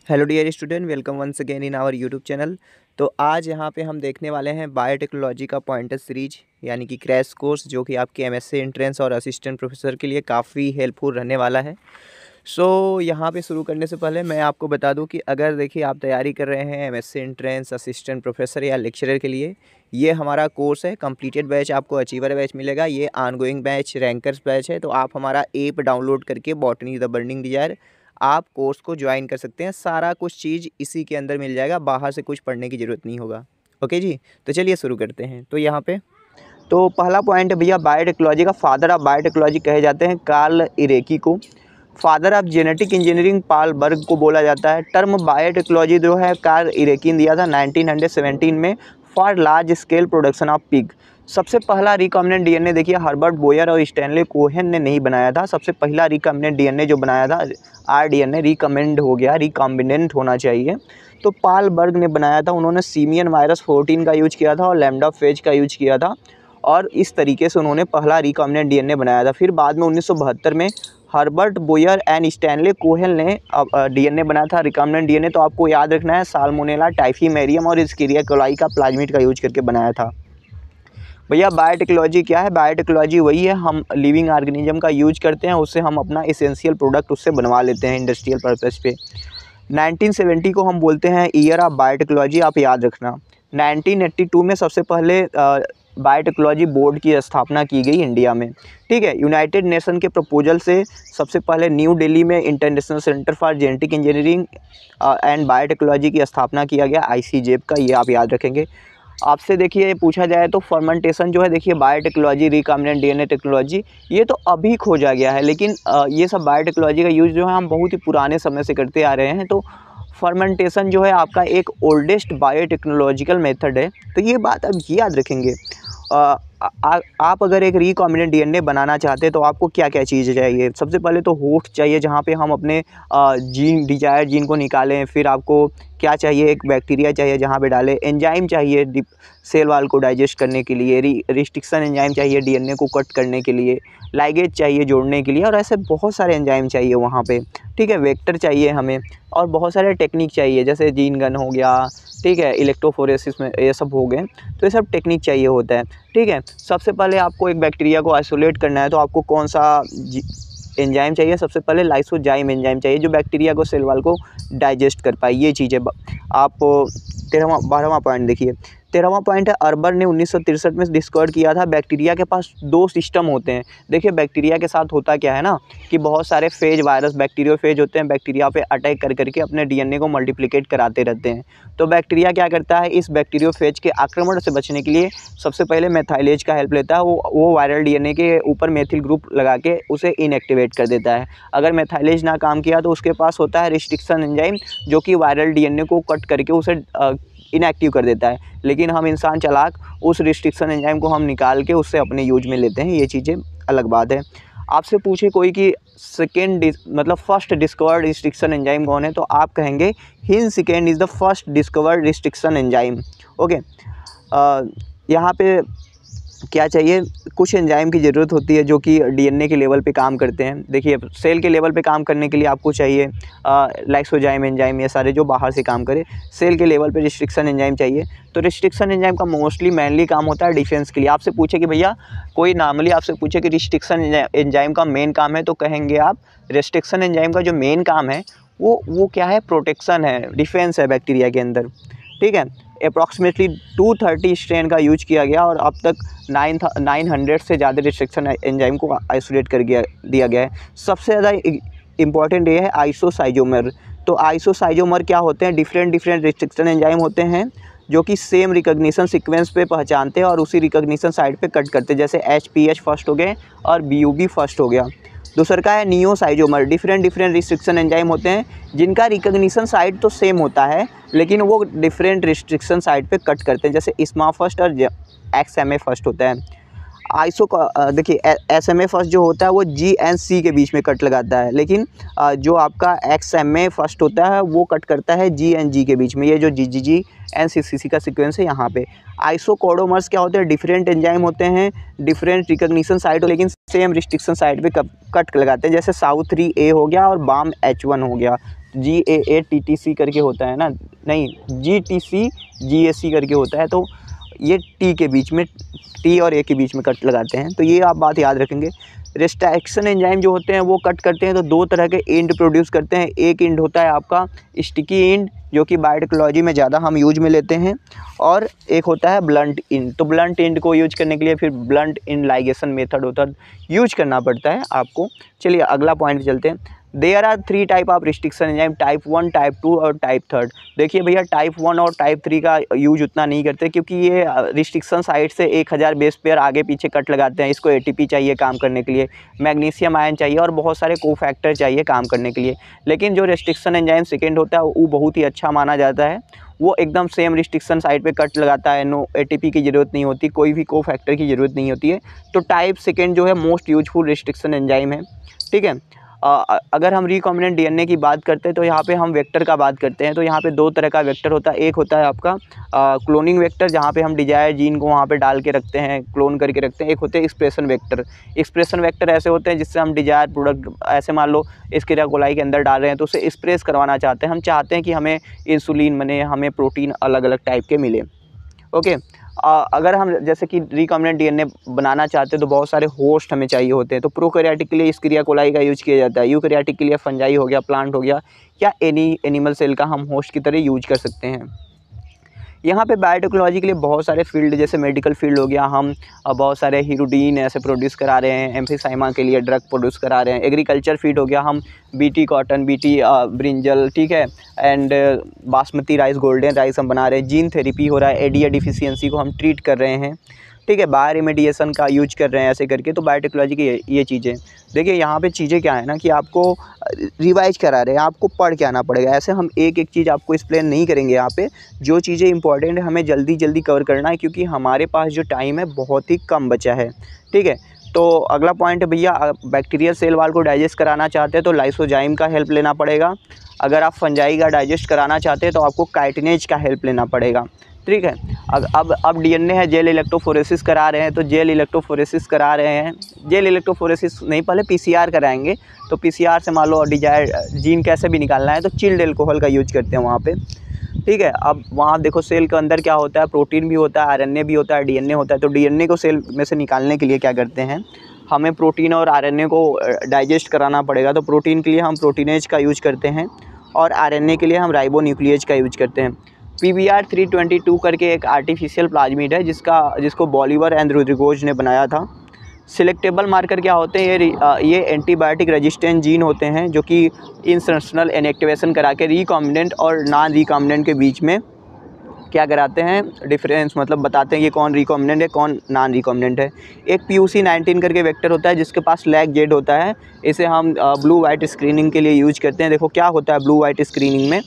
Hello dear student, welcome once again in our YouTube channel. तो आज यहाँ पे हम देखने वाले हैं बायोटेक्नोलॉजी का पॉइंटर सीरीज यानी कि क्रैश कोर्स, जो कि आपके एमएससी एंट्रेंस और असिस्टेंट प्रोफेसर के लिए काफ़ी हेल्पफुल रहने वाला है। यहाँ पे शुरू करने से पहले मैं आपको बता दूं कि अगर देखिए आप तैयारी कर रहे हैं एमएससी एंट्रेंस, असिस्टेंट प्रोफेसर या लेक्चरर के लिए, ये हमारा कोर्स है। कंप्लीटेड बैच आपको अचीवर बैच मिलेगा। ये ऑनगोइंग बैच, रैंकर्स बैच है। तो आप हमारा ऐप डाउनलोड करके बॉटनी द बर्निंग डिजायर आप कोर्स को ज्वाइन कर सकते हैं। सारा कुछ चीज़ इसी के अंदर मिल जाएगा, बाहर से कुछ पढ़ने की ज़रूरत नहीं होगा। ओके जी, तो चलिए शुरू करते हैं। तो यहाँ पे तो पहला पॉइंट है भैया, बायोटेक्नोलॉजी का फादर ऑफ बायोटेक्नोलॉजी कहे जाते हैं कार्ल इरेकी को। फादर ऑफ जेनेटिक इंजीनियरिंग पाल बर्ग को बोला जाता है। टर्म बायोटेक्नोलॉजी जो है कार्ल इरेकी ने दिया था 1917 में for large scale production of pig. सबसे पहला रिकॉम्बिनेंट डीएनए देखिए हर्बर्ट बोयर और स्टैनले कोहेन ने नहीं बनाया था। सबसे पहला रिकॉम्बिनेंट डीएनए जो बनाया था, आरडीएनए रिकमेंड हो गया, रिकॉम्बिनेंट होना चाहिए, तो पाल बर्ग ने बनाया था। उन्होंने सीमियन वायरस 14 का यूज किया था और लैम्डा फेज का यूज किया था, और इस तरीके से उन्होंने पहला रिकॉम्बिनेंट डीएनए बनाया था। फिर बाद में 1972 में Herbert Boyer and Stanley Cohen ने डीएनए बनाया था, रिकॉम्बिनेंट डीएनए। तो आपको याद रखना है साल्मोनेला, टाइफीमेरियम और एस्केरिया कोलाई का प्लाज्मिड का यूज करके बनाया था। भैया बायोटेक्नोलॉजी क्या है? बायोटेक्नोलॉजी वही है, हम लिविंग ऑर्गेनिज्म का यूज करते हैं, उससे हम अपना एसेंशियल प्रोडक्ट उससे बनवा लेते हैं इंडस्ट्रियल पर्पस पे। 1970 को हम बोलते हैं ईयर ऑफ बायोटेक्नोलॉजी, आप याद रखना। 1982 में सबसे पहले बायोटेक्नोलॉजी बोर्ड की स्थापना की गई इंडिया में। ठीक है, यूनाइटेड नेशन के प्रपोजल से सबसे पहले न्यू दिल्ली में international centre for genetic engineering and biotechnology की स्थापना किया गया, ICJEP का, ये आप याद रखेंगे। आपसे देखिए पूछा जाए तो फर्मेंटेशन जो है, देखिए बायोटेक्नोलॉजी, रिकॉम्बिनेंट डीएनए टेक्नोलॉजी, ये तो अभी खोजा गया है, लेकिन ये सब बायोटेक्नोलॉजी का यूज़ जो है हम बहुत ही पुराने समय से करते आ रहे हैं। तो फर्मेंटेशन जो है आपका एक ओल्डेस्ट बायोटेक्नोलॉजिकल मेथड है। तो ये बात अब याद रखेंगे। आप अगर एक रिकॉम्बिनेंट डीएनए बनाना चाहते हैं तो आपको क्या क्या चीज़ें चाहिए? सबसे पहले तो होस्ट चाहिए, जहाँ पे हम अपने जीन, डिजायर जीन को निकालें। फिर आपको क्या चाहिए? एक बैक्टीरिया चाहिए जहाँ पे डालें। एंजाइम चाहिए सेल वाल को डाइजेस्ट करने के लिए। रिस्ट्रिक्शन एंजाइम चाहिए डीएनए को कट करने के लिए। लाइगेज चाहिए जोड़ने के लिए, और ऐसे बहुत सारे एंजाइम चाहिए वहाँ पे। ठीक है, वेक्टर चाहिए हमें, और बहुत सारे टेक्निक चाहिए, जैसे जीन गन हो गया, ठीक है, इलेक्ट्रोफोरेसिस में ये सब हो गए। तो ये सब टेक्निक चाहिए होता है। ठीक है, सबसे पहले आपको एक बैक्टीरिया को आइसोलेट करना है, तो आपको कौन सा एंजाइम चाहिए? सबसे पहले लाइसोजाइम एंजाइम चाहिए, जो बैक्टीरिया को, सेल वाल को डाइजेस्ट कर पाए। ये चीज़ें आप 12वां पॉइंट देखिए। 13वां पॉइंट है, अर्बर ने 1963 में डिस्कवर किया था बैक्टीरिया के पास 2 सिस्टम होते हैं। देखिए बैक्टीरिया के साथ होता क्या है ना, कि बहुत सारे फेज, वायरस, बैक्टीरियोफेज होते हैं, बैक्टीरिया पे अटैक कर करके अपने डीएनए को मल्टीप्लिकेट कराते रहते हैं। तो बैक्टीरिया क्या करता है, इस बैक्टीरियोफेज के आक्रमण से बचने के लिए सबसे पहले मेथाइलेज का हेल्प लेता है। वो वायरल डीएनए के ऊपर मेथिल ग्रुप लगा के उसे इनएक्टिवेट कर देता है। अगर मेथाइलेज ना काम किया तो उसके पास होता है रिस्ट्रिक्शन एंजाइम, जो कि वायरल डीएनए को कट करके उसे इनएक्टिव कर देता है। लेकिन हम इंसान चालाक, उस रिस्ट्रिक्शन एंजाइम को हम निकाल के उससे अपने यूज में लेते हैं। ये चीज़ें अलग बात है। आपसे पूछे कोई कि फर्स्ट डिस्कवर्ड रिस्ट्रिक्शन एंजाइम कौन है, तो आप कहेंगे हिन second is the first discovered restriction enzyme. Okay, यहाँ पे क्या चाहिए? कुछ एंजाइम की ज़रूरत होती है जो कि डीएनए के लेवल पे काम करते हैं। देखिए सेल के लेवल पे काम करने के लिए आपको चाहिए लाइसोजाइम एंजाइम, ये सारे जो बाहर से काम करे। सेल के लेवल पे रिस्ट्रिक्शन एंजाइम चाहिए। तो रिस्ट्रिक्शन एंजाइम का मेनली काम होता है डिफेंस के लिए। आपसे पूछे कि भैया, कोई नॉर्मली आपसे पूछे कि रिस्ट्रिक्शन एंजाइम का मेन काम है, तो कहेंगे आप रिस्ट्रिक्शन एंजाइम का जो मेन काम है वो क्या है? प्रोटेक्शन है, डिफेंस है बैक्टीरिया के अंदर। ठीक है, अप्रॉक्सीमेटली 230 स्ट्रेन का यूज किया गया, और अब तक 900 से ज़्यादा रिस्ट्रिक्शन एंजाइम को आइसोलेट कर दिया गया है। सबसे ज़्यादा इम्पॉर्टेंट ये है आइसोसाइजोमर। तो आइसोसाइजोमर क्या होते हैं? डिफरेंट रिस्ट्रिक्शन एंजाइम होते हैं जो कि सेम रिकॉग्निशन सीक्वेंस पे पहचानते हैं और उसी रिकॉग्निशन साइट पे कट करते हैं। जैसे HPH फर्स्ट हो गए और BUB फर्स्ट हो गया। दूसरा का है नियोसाइजोमर। डिफरेंट रिस्ट्रिक्शन एंजाइम होते हैं जिनका रिकॉग्निशन साइट तो सेम होता है, लेकिन वो डिफरेंट रिस्ट्रिक्शन साइट पे कट करते हैं। जैसे SMA फर्स्ट और XMA फर्स्ट होता है। देखिए SMA फर्स्ट जो होता है वो G एंड C के बीच में कट लगाता है, लेकिन जो आपका XMA फर्स्ट होता है वो कट करता है G एंड G के बीच में। ये जो GGG एंड CCC का सीक्वेंस है यहाँ पे। आइसोकोडोमर्स क्या होते हैं? डिफरेंट एंजाइम होते हैं, डिफरेंट रिकॉग्निशन साइट हो, लेकिन सेम रिस्ट्रिक्शन साइट पे कट लगाते हैं। जैसे साउथ 3A हो गया और BAM H1 हो गया। GAATTC करके होता है ना, नहीं GTC GAC करके होता है, तो ये टी के बीच में, टी और ए के बीच में कट लगाते हैं। तो ये आप बात याद रखेंगे। रिस्ट्रिक्शन एंजाइम जो होते हैं वो कट करते हैं तो दो तरह के इंड प्रोड्यूस करते हैं। एक इंड होता है आपका स्टिकी इंड, जो कि बायोटेक्नोलॉजी में ज़्यादा हम यूज में लेते हैं, और एक होता है ब्लंट इंड। तो ब्लंट इंड को यूज करने के लिए फिर ब्लंट इंड लाइगेशन मेथड होता है, यूज करना पड़ता है आपको। चलिए अगला पॉइंट चलते हैं। There are 3 type of restriction enzyme, type 1, type 2 और टाइप 3। देखिए भैया, टाइप 1 और टाइप 3 का यूज उतना नहीं करते, क्योंकि ये रिस्ट्रिक्शन साइट से 1000 बेस पेयर आगे पीछे कट लगाते हैं। इसको ATP चाहिए काम करने के लिए, मैग्नीशियम आयन चाहिए और बहुत सारे कोफैक्टर चाहिए काम करने के लिए। लेकिन जो रिस्ट्रिक्शन एंजाइम सेकेंड होता है वो बहुत ही अच्छा माना जाता है। वो एकदम सेम रिस्ट्रिक्शन साइट पे कट लगाता है, नो ATP की ज़रूरत नहीं होती, कोई भी कोफैक्टर की ज़रूरत नहीं होती है। तो टाइप सेकेंड जो है मोस्ट यूजफुल रिस्ट्रिक्शन एंजाइम है, ठीक है। अगर हम रिकॉम्बिनेंट DNA की बात करते हैं तो यहाँ पे हम वेक्टर का बात करते हैं। तो यहाँ पे 2 तरह का वेक्टर होता है। एक होता है आपका क्लोनिंग वेक्टर, जहाँ पे हम डिजायर जीन को वहाँ पे डाल के रखते हैं, क्लोन करके रखते हैं। एक होते हैं एक्सप्रेशन वेक्टर। एक्सप्रेशन वेक्टर ऐसे होते हैं जिससे हम डिजायर प्रोडक्ट, ऐसे मान लो स्किरा कोलाई के अंदर डाल रहे हैं तो उसे एक्सप्रेस करवाना चाहते हैं। हम चाहते हैं कि हमें इंसुलिन बने, हमें प्रोटीन अलग अलग टाइप के मिले, ओके। अगर हम जैसे कि रिकॉम्बिनेंट DNA बनाना चाहते हैं तो बहुत सारे होस्ट हमें चाहिए होते हैं। तो प्रोकैरियोटिक के लिए स्किरिया कोलाई का यूज किया जाता है, यूकैरियोटिक के लिए फंजाई हो गया, प्लांट हो गया, या एनी एनिमल सेल का हम होस्ट की तरह यूज कर सकते हैं। यहाँ पे बायोटेक्नोलॉजी के लिए बहुत सारे फील्ड, जैसे मेडिकल फील्ड हो गया, हम बहुत सारे हीरोडीन ऐसे प्रोड्यूस करा रहे हैं, एम्फीसाइमा के लिए ड्रग प्रोड्यूस करा रहे हैं। एग्रीकल्चर फील्ड हो गया, हम BT कॉटन, BT ब्रिंजल, ठीक है, and basmati rice, golden rice हम बना रहे हैं। जीन थेरेपी हो रहा है, ADA डिफिशियंसी को हम ट्रीट कर रहे हैं, ठीक है, बायो रेमेडिएशन का यूज कर रहे हैं ऐसे करके। तो बायोटेक्नोलॉजी की ये चीज़ें, देखिए यहाँ पे चीज़ें क्या है ना कि आपको रिवाइज करा रहे हैं, आपको पढ़ के आना पड़ेगा। ऐसे हम एक एक चीज़ आपको एक्सप्लेन नहीं करेंगे यहाँ पे। जो चीज़ें इंपॉर्टेंट है हमें जल्दी जल्दी कवर करना है, क्योंकि हमारे पास जो टाइम है बहुत ही कम बचा है, ठीक है। तो अगला पॉइंट है भैया, बैक्टीरियल सेल वाल को डाइजेस्ट कराना चाहते हैं तो लाइसोजाइम का हेल्प लेना पड़ेगा। अगर आप फंजाई का डाइजेस्ट कराना चाहते हैं तो आपको काइटिनेज का हेल्प लेना पड़ेगा, ठीक है। अब DNA है, जेल इलेक्ट्रोफोरेसिस करा रहे हैं, तो जेल इलेक्ट्रोफोरेसिस करा रहे हैं। जेल इलेक्ट्रोफोरेसिस नहीं, पहले PCR कराएंगे। तो PCR से मान लो डिजायर जीन कैसे भी निकालना है तो चिल्ड एल्कोहल का यूज करते हैं वहाँ पे, ठीक है। अब वहाँ देखो सेल के अंदर क्या होता है, प्रोटीन भी होता है, RNA भी होता है, DNA होता है। तो DNA को सेल में से निकालने के लिए क्या करते हैं, हमें प्रोटीन और RNA को डाइजेस्ट कराना पड़ेगा। तो प्रोटीन के लिए हम प्रोटीनेज का यूज करते हैं और RNA के लिए हम राइबोन्यूक्लियेज का यूज करते हैं। PBR 322 करके एक आर्टिफिशियल प्लाज्मिड है जिसको बॉलिवर एंड रोड्रिगोज ने बनाया था। सिलेक्टेबल मार्कर क्या होते हैं, ये एंटीबायोटिक रेजिस्टेंट जीन होते हैं जो कि इंसर्शनल इनएक्टिवेशन करा के रिकॉम्बिनेंट और नॉन रिकॉम्बिनेंट के बीच में क्या कराते हैं, डिफरेंस मतलब बताते हैं कि कौन रिकॉम्बिनेंट है कौन नॉन रिकॉम्बिनेंट है। एक PUC19 करके वेक्टर होता है जिसके पास लैग जेड होता है। इसे हम ब्लू वाइट स्क्रीनिंग के लिए यूज करते हैं। देखो क्या होता है ब्लू वाइट स्क्रीनिंग में,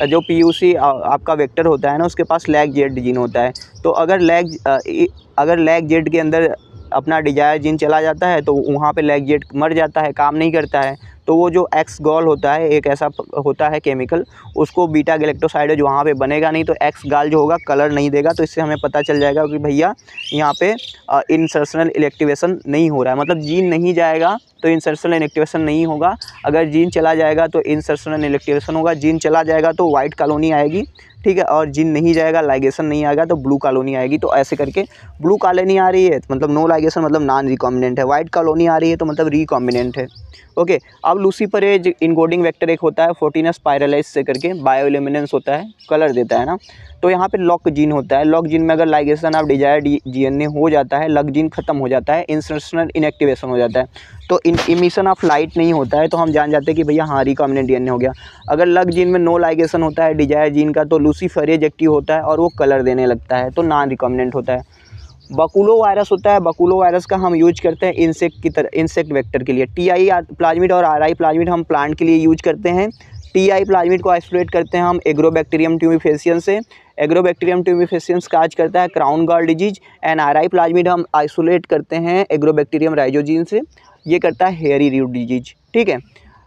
जो PUC आपका वेक्टर होता है ना उसके पास लैग जेड जीन होता है। तो अगर लैग जेड के अंदर अपना डिजायर जीन चला जाता है तो वहाँ पे लैग जेड मर जाता है, काम नहीं करता है। तो वो जो एक्स गॉल होता है, एक ऐसा होता है केमिकल, उसको बीटा गैलेक्टोसाइड जो वहाँ पे बनेगा नहीं, तो एक्स गाल जो होगा कलर नहीं देगा। तो इससे हमें पता चल जाएगा कि भैया यहाँ पे इंसर्शनल इलेक्टिवेशन नहीं हो रहा है, मतलब जीन नहीं जाएगा तो इंसर्शनल इनेक्टिवेशन नहीं होगा। अगर जीन चला जाएगा तो इंसर्शनल इनेक्टिवेशन होगा। जीन चला जाएगा तो वाइट कॉलोनी आएगी, ठीक है, और जीन नहीं जाएगा, लाइगेशन नहीं आएगा तो ब्लू कॉलोनी आएगी। तो ऐसे करके ब्लू कॉलोनी आ रही है मतलब नो लाइगेशन, मतलब नॉन रिकॉम्बिनेंट है। वाइट कॉलोनी आ रही है तो मतलब रिकॉम्बिनेंट है, ओके। अब लूसीफरेज इनकोडिंग वेक्टर एक होता है फोर्टिनस पायरलाइज से करके, बायोल्यूमिनेंस होता है, कलर देता है ना। तो यहाँ पे लॉक जीन होता है। लॉक जीन में अगर लाइगेशन ऑफ डिजायर्ड DNA हो जाता है, लॉक जीन खत्म हो जाता है, इंसर्शनल इनएक्टिवेशन हो जाता है, तो इमिशन ऑफ लाइट नहीं होता है, तो हम जान जाते हैं कि भैया हाँ रिकॉम्बिनेंट DNA हो गया। अगर लॉक जीन में नो लाइगेशन होता है डिजायर्ड जीन का तो लूसीफरेज एक्टिव होता है और वो कलर देने लगता है, तो नॉन रिकॉम्बिनेंट होता है। बकुलो वायरस होता है, बकुलो वायरस का हम यूज करते हैं इंसेक्ट की तरह, इंसेक्ट वेक्टर के लिए। TI प्लाज्मिड और RI प्लाज्मिड हम प्लांट के लिए यूज करते हैं। TI प्लाज्मिड को आइसोलेट करते हैं हम एग्रोबैक्टीरियम ट्यूमिफेसियंस से। एग्रोबैक्टीरियम ट्यूमिफेसियंस काज करता है crown gall disease. And RI plasmid हम आइसोलेट करते हैं एग्रोबैक्टीरियम राइजोजीन से, ये करता है हेयरी रूट डिजीज, ठीक है।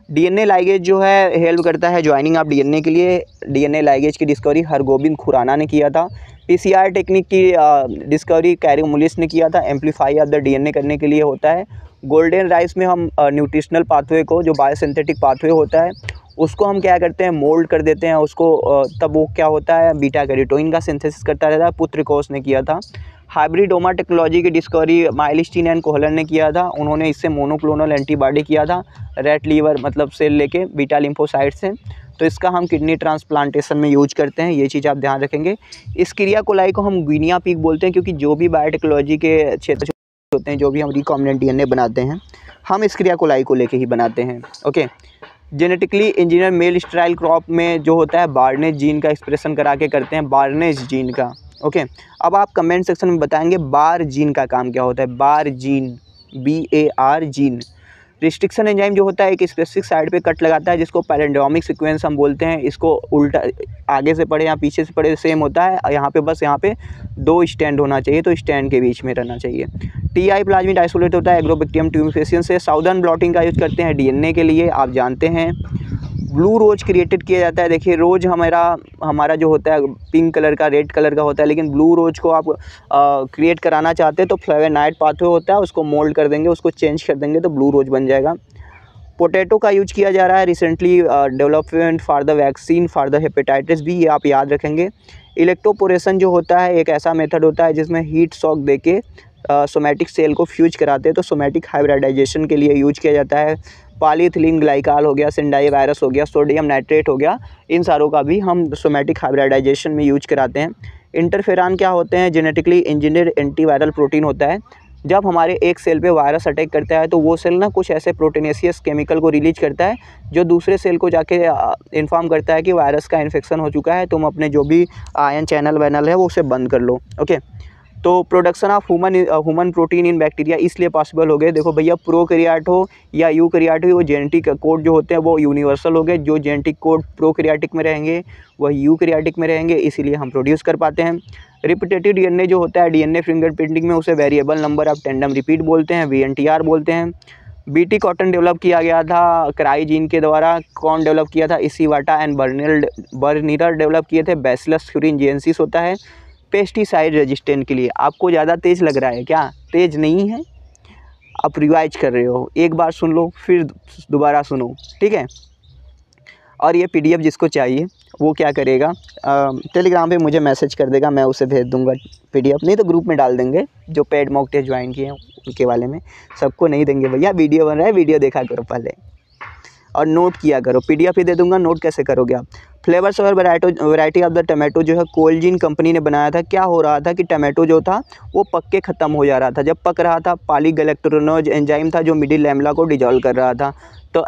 DNA लाइगेज जो है हेल्प करता है ज्वाइनिंग ऑफ DNA के लिए। DNA लाइगेज की डिस्कवरी हरगोबिंद खुराना ने किया था। PCR टेक्निक की डिस्कवरी कैरियोमुलिस ने किया था, एम्पलीफाई ऑफ द DNA करने के लिए होता है। गोल्डन राइस में हम न्यूट्रिशनल पाथवे को, जो बायोसिंथेटिक पाथवे होता है, उसको हम क्या करते हैं, मोल्ड कर देते हैं उसको। तब वो क्या होता है, बीटा कैरोटीन का सिंथेसिस करता रहता है। पुत्रिकोस ने किया था। हाइब्रिडोमा टेक्नोलॉजी की डिस्कवरी माइलस्टीन एंड कोहलर ने किया था। उन्होंने इससे मोनोक्लोनल एंटीबॉडी किया था रेट लीवर मतलब सेल लेके बीटा लिम्फोसाइट से। तो इसका हम किडनी ट्रांसप्लांटेशन में यूज करते हैं, ये चीज़ आप ध्यान रखेंगे। इस क्रिया कोलाई को हम गुइनिया पिग बोलते हैं, क्योंकि जो भी बायोटेक्नोलॉजी के क्षेत्र होते हैं, जो भी हम रिकॉम्बिनेंट डीएनए बनाते हैं, हम इस क्रिया कोलाई को लेके ही बनाते हैं। Okay, genetically engineer male sterile crop में जो होता है बार्नेज जीन का एक्सप्रेशन करा के करते हैं, बार्नेज जीन का। ओके, अब आप कमेंट सेक्शन में बताएंगे बार जीन का काम क्या होता है। Bar gene, BAR gene restriction enzyme जो होता है एक स्पेसिफिक साइड पे कट लगाता है, जिसको पैरेंडोमिक सीक्वेंस हम बोलते हैं। इसको उल्टा आगे से पढ़े या पीछे से पढ़े सेम होता है। यहाँ पे बस यहाँ पे 2 स्टैंड होना चाहिए, तो स्टैंड के बीच में रहना चाहिए। TI प्लाज्मिड आइसोलेट होता है एग्रोबैक्टीरियम ट्यूमिफेसियन से। साउदर्न ब्लॉटिंग का यूज करते हैं डीएनए के लिए, आप जानते हैं। ब्लू रोज क्रिएटेड किया जाता है। देखिए रोज हमारा जो होता है पिंक कलर का, रेड कलर का होता है, लेकिन ब्लू रोज को आप क्रिएट कराना चाहते हैं तो फ्लेवोनाइड पाथवे होता है, उसको मोल्ड कर देंगे, उसको चेंज कर देंगे तो ब्लू रोज बन जाएगा। पोटैटो का यूज किया जा रहा है recently development for the vaccine for the hepatitis B, ये आप याद रखेंगे। इलेक्ट्रोपोरेशन जो होता है एक ऐसा मेथड होता है जिसमें हीट शॉक देके सोमैटिक सेल को फ्यूज कराते हैं, तो सोमैटिक हाइब्रिडाइजेशन के लिए यूज किया जाता है। पॉलीइथिलीन ग्लाइकॉल हो गया, सिंडाई वायरस हो गया, सोडियम नाइट्रेट हो गया, इन सारों का भी हम सोमैटिक हाइब्रिडाइजेशन में यूज कराते हैं। इंटरफेरॉन क्या होते हैं, जेनेटिकली इंजीनियर्ड एंटीवायरल प्रोटीन होता है। जब हमारे एक सेल पे वायरस अटैक करता है तो वो सेल ना कुछ ऐसे प्रोटीनेशियस केमिकल को रिलीज करता है जो दूसरे सेल को जाके इन्फॉर्म करता है कि वायरस का इन्फेक्शन हो चुका है, तुम अपने जो भी आयन चैनल वैनल है वो उसे बंद कर लो। ओके, तो production of human protein in bacteria इसलिए पॉसिबल हो गए। देखो भैया, प्रोकैरियोट हो या यूकैरियोट हो, वो जेनेटिक कोड जो होते हैं वो यूनिवर्सल हो गए। जो जेनेटिक कोड प्रोकैरियोटिक में रहेंगे वह यूकैरियोटिक में रहेंगे, इसीलिए हम प्रोड्यूस कर पाते हैं। रिपीटेटिव डीएनए जो होता है डीएनए फिंगरप्रिंटिंग में, उसे variable number of tandem repeat बोलते हैं, VNTR बोलते हैं। BT कॉटन डेवलप किया गया था क्राइजीन के द्वारा। कौन डेवलप किया था, इसीवाटा एंड बर्नियर डेवलप किए थे। बैसिलस thuringiensis होता है पेस्टिसाइड रेजिस्टेंट के लिए। आपको ज़्यादा तेज़ लग रहा है क्या? तेज़ नहीं है, आप रिवाइज कर रहे हो, एक बार सुन लो फिर दोबारा सुनो, ठीक है। और ये PDF जिसको चाहिए वो क्या करेगा, टेलीग्राम पे मुझे मैसेज कर देगा, मैं उसे भेज दूंगा PDF। नहीं तो ग्रुप में डाल देंगे, जो पेड मॉक टेस्ट ज्वाइन किए हैं उनके वाले में। सबको नहीं देंगे भैया, वीडियो बन रहा है, वीडियो देखा करो पहले और नोट किया करो। PDF ही दे दूंगा, नोट कैसे करोगे आप। फ्लेवर्स और वैरायटी ऑफ द टमाटो जो है कोलजीन कंपनी ने बनाया था। क्या हो रहा था कि टमाटो जो था वो पक के ख़त्म हो जा रहा था। जब पक रहा था, पॉलीगैलेक्टोरेनोज एंजाइम था जो मिडिल लैमेला को डिजॉल्व कर रहा था। तो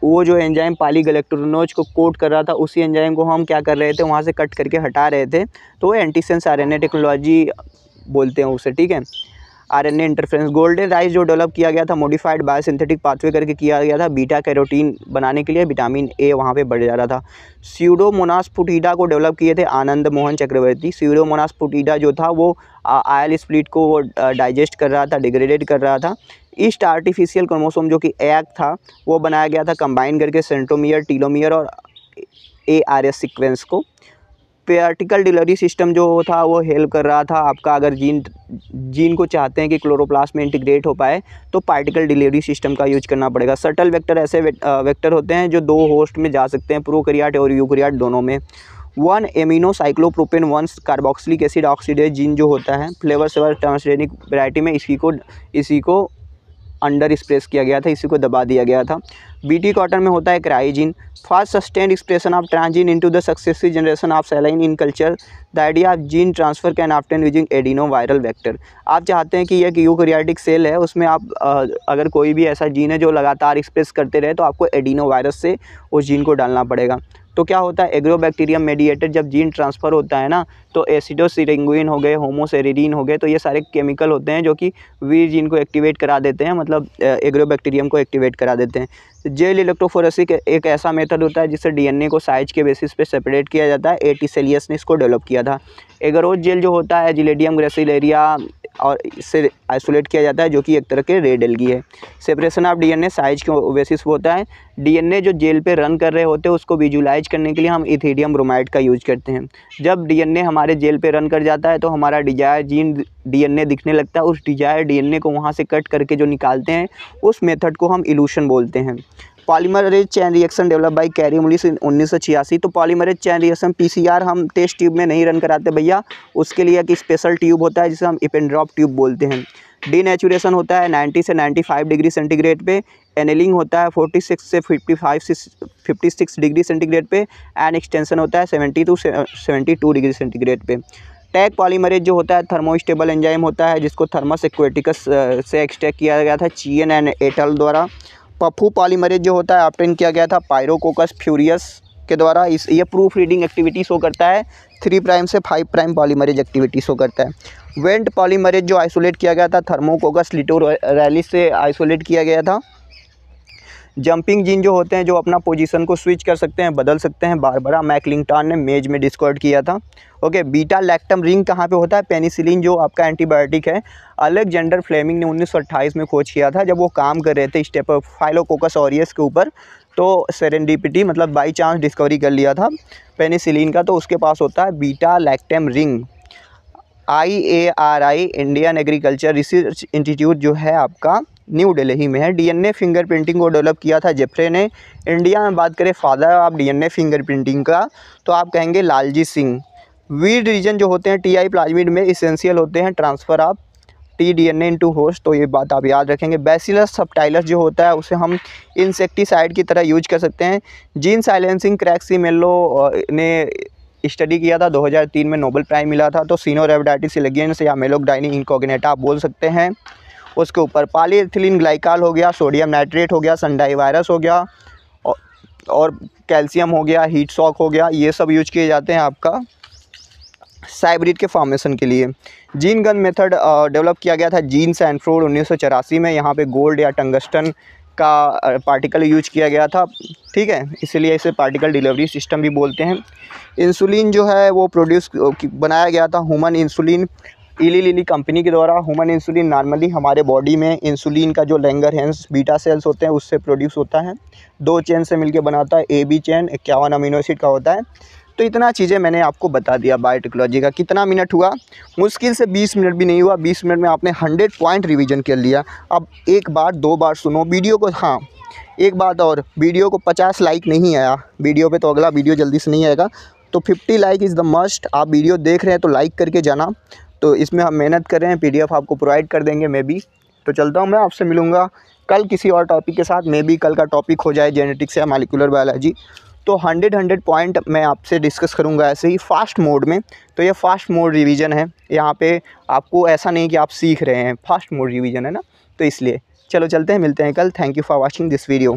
वो जो एंजाइम पॉलीगैलेक्टोरेनोज को कोट कर रहा था, उसी एंजाइम को हम क्या कर रहे थे, वहाँ से कट करके हटा रहे थे। तो वो एंटीसेंस RNA टेक्नोलॉजी बोलते हैं उसे, ठीक है। RNA interference. गोल्डन राइस जो डेवलप किया गया था मॉडिफाइड बायोसिंथेटिक पाथवे करके किया गया था, बीटा कैरोटीन बनाने के लिए। विटामिन A वहाँ पे बढ़ जा रहा था। स्यूडोमोनास फुटिडा को डेवलप किए थे आनंद मोहन चक्रवर्ती। स्यूडोमोनास फुटिडा जो था वो आयल स्प्लिट को वो डाइजेस्ट कर रहा था, डिग्रेडेड कर रहा था। ईस्ट आर्टिफिशियल क्रोमोसोम जो कि एग था वो बनाया गया था कंबाइन करके सेंट्रोमियर, टीलोमियर और ARS सीक्वेंस को। पार्टिकल डिलीवरी सिस्टम जो था वो हेल्प कर रहा था आपका। अगर जीन को चाहते हैं कि क्लोरोप्लास्ट में इंटीग्रेट हो पाए तो पार्टिकल डिलीवरी सिस्टम का यूज करना पड़ेगा। सटल वेक्टर ऐसे वेक्टर होते हैं जो 2 होस्ट में जा सकते हैं, प्रोकैरियोट और यूकैरियोट दोनों में। 1 amino cyclopropane 1 carboxylic acid oxidase gene जो होता है फ्लेवर सेवर ट्रांसजेनिक वैरायटी में, इसी को अंडर एक्सप्रेस किया गया था, इसी को दबा दिया गया था। BT कॉटन में होता है क्राइजीन। Fast sustained expression of transgene into the successive generation of सेलाइन in culture. The idea of gene transfer can obtain using adeno viral vector. आप चाहते हैं कि एक यूकैरियोटिक सेल है, उसमें आप अगर कोई भी ऐसा जीन है जो लगातार एक्सप्रेस करते रहे तो आपको एडिनो वायरस से उस जीन को डालना पड़ेगा। तो क्या होता है, एग्रोबैक्टीरियम मेडिएटेड जब जीन ट्रांसफ़र होता है ना, तो एसिडोसिरिंगुइन हो गए, होमोसेरिडीन हो गए, तो ये सारे केमिकल होते हैं जो कि वीर जीन को एक्टिवेट करा देते हैं, मतलब एग्रोबैक्टीरियम को एक्टिवेट करा देते हैं। जेल इलेक्ट्रोफोरेसिस एक ऐसा मेथड होता है जिससे DNA को साइज के बेसिस पे सेपरेट किया जाता है। A.T. सेलियस ने इसको डेवलप किया था। एगरोज जेल जो होता है जिलेडियम ग्रेसिलेरिया और इससे आइसोलेट किया जाता है, जो कि एक तरह के रेड एल्गी है। सेपरेशन ऑफ डीएनए साइज के बेसिस पे होता है। डीएनए जो जेल पे रन कर रहे होते हैं उसको विजुलाइज करने के लिए हम इथेरियम ब्रोमाइड का यूज करते हैं। जब डीएनए हमारे जेल पे रन कर जाता है तो हमारा डिजायर जीन डीएनए दिखने लगता है। उस डिजायर डीएनए को वहाँ से कट करके जो निकालते हैं उस मेथड को हम इल्यूशन बोलते हैं। Polymerase chain reaction develop by carry मुलिस 1986। तो पॉलीमरेज चेन रिएक्शन पीसीआर हम टेस्ट ट्यूब में नहीं रन कराते भैया, उसके लिए एक स्पेशल ट्यूब होता है जिसे हम इपेंड्रॉप ट्यूब बोलते हैं। डीनेचुरेशन होता है 90 से 95 डिग्री सेंटीग्रेड पे। एनेलिंग होता है 46 से 56 डिग्री सेंटीग्रेड पे। एंड एक्सटेंशन होता है 70 टू 72 डिग्री सेंटीग्रेड पे। टैग पॉलीमरेज जो होता है थर्मोस्टेबल एंजाइम होता है, जिसको थर्मस एक्वेटिकस से एक्सट्रैक्ट किया गया था चीएन एंड एटल द्वारा। पप्पू पॉलीमरेज जो होता है ऑब्टेन किया गया था पायरोकोकस फ्यूरियस के द्वारा। ये प्रूफ रीडिंग एक्टिविटी शो करता है 3 प्राइम से 5 प्राइम पॉलीमरेज एक्टिविटी शो करता है। वेंट पॉलीमरेज जो आइसोलेट किया गया था थर्मोकोकस लिटोरैलिस से आइसोलेट किया गया था। जंपिंग जीन जो होते हैं जो अपना पोजीशन को स्विच कर सकते हैं, बदल सकते हैं, बारबरा मैकलिंगटन ने मेज में डिस्कवर्ड किया था। ओके, बीटा लैक्टम रिंग कहाँ पे होता है? पेनिसिलिन जो आपका एंटीबायोटिक है, अलेक्जेंडर फ्लेमिंग ने 1928 में खोज किया था जब वो काम कर रहे थे स्टेफिलोकोकस ऑरियस के ऊपर। तो सेरेंडिपिटी मतलब बाई चांस डिस्कवरी कर लिया था पेनिसिलिन का। तो उसके पास होता है beta lactam ring. IARI Indian agriculture research institute जो है आपका न्यू दिल्ली में है। डीएनए फिंगरप्रिंटिंग को डेवलप किया था जेफ्रे ने। इंडिया में बात करें फादर ऑफ डीएनए फिंगरप्रिंटिंग का तो आप कहेंगे लालजी सिंह। वीड रीजन जो होते हैं टीआई प्लाज्मिड में इसेंशियल होते हैं transfer of tDNA into host, तो ये बात आप याद रखेंगे। बैसिलस सबटाइलस जो होता है उसे हम इंसेक्टिसाइड की तरह यूज कर सकते हैं। जीन साइलेंसिंग क्रैक्सीमेलो ने स्टडी किया था, 2003 में नोबेल प्राइज़ मिला था। तो सिनोरेबिडाइटिस एलिगेंस या मेलोकडाइनी इनकॉग्नेटा आप बोल सकते हैं। उसके ऊपर पॉलीएथिलीन ग्लाइकाल हो गया, सोडियम नाइट्रेट हो गया, सनडाई वायरस हो गया और कैल्शियम हो गया, हीट शॉक हो गया, ये सब यूज किए जाते हैं आपका साइब्रिड के फॉर्मेशन के लिए। जीन गन मेथड डेवलप किया गया था जीन सैनफोर्ड 1984 में। यहाँ पे गोल्ड या टंगस्टन का पार्टिकल यूज किया गया था, ठीक है, इसलिए इसे पार्टिकल डिलीवरी सिस्टम भी बोलते हैं। इंसुलिन जो है वो बनाया गया था ह्यूमन इंसुलिन इली लिली कंपनी के द्वारा। ह्यूमन इंसुलिन नॉर्मली हमारे बॉडी में इंसुलिन का जो लैंगरहैंस बीटा सेल्स होते हैं उससे प्रोड्यूस होता है। 2 चेन से मिलकर बनाता है, AB चेन 51 अमीनो एसिड का होता है। तो इतना चीज़ें मैंने आपको बता दिया बायोटेक्नोलॉजी का। कितना मिनट हुआ? मुश्किल से 20 मिनट भी नहीं हुआ। 20 मिनट में आपने 100 पॉइंट रिवीजन कर लिया। अब एक बार 2 बार सुनो वीडियो को। हाँ, एक बात और, वीडियो को 50 लाइक नहीं आया वीडियो पे तो अगला वीडियो जल्दी से नहीं आएगा। तो 50 लाइक इज़ द मस्ट। आप वीडियो देख रहे हैं तो लाइक करके जाना। तो इसमें हम मेहनत कर रहे हैं, PDF आपको प्रोवाइड कर देंगे मे बी। तो चलता हूँ मैं, आपसे मिलूँगा कल किसी और टॉपिक के साथ। मे बी कल का टॉपिक हो जाए जेनेटिक्स या मॉलिक्यूलर बायोलॉजी। तो 100 पॉइंट मैं आपसे डिस्कस करूंगा ऐसे ही फास्ट मोड में। तो ये फास्ट मोड रिवीजन है, यहाँ पे आपको ऐसा नहीं कि आप सीख रहे हैं, फास्ट मोड रिवीजन है ना, तो इसलिए चलो चलते हैं, मिलते हैं कल। Thank you for watching this video.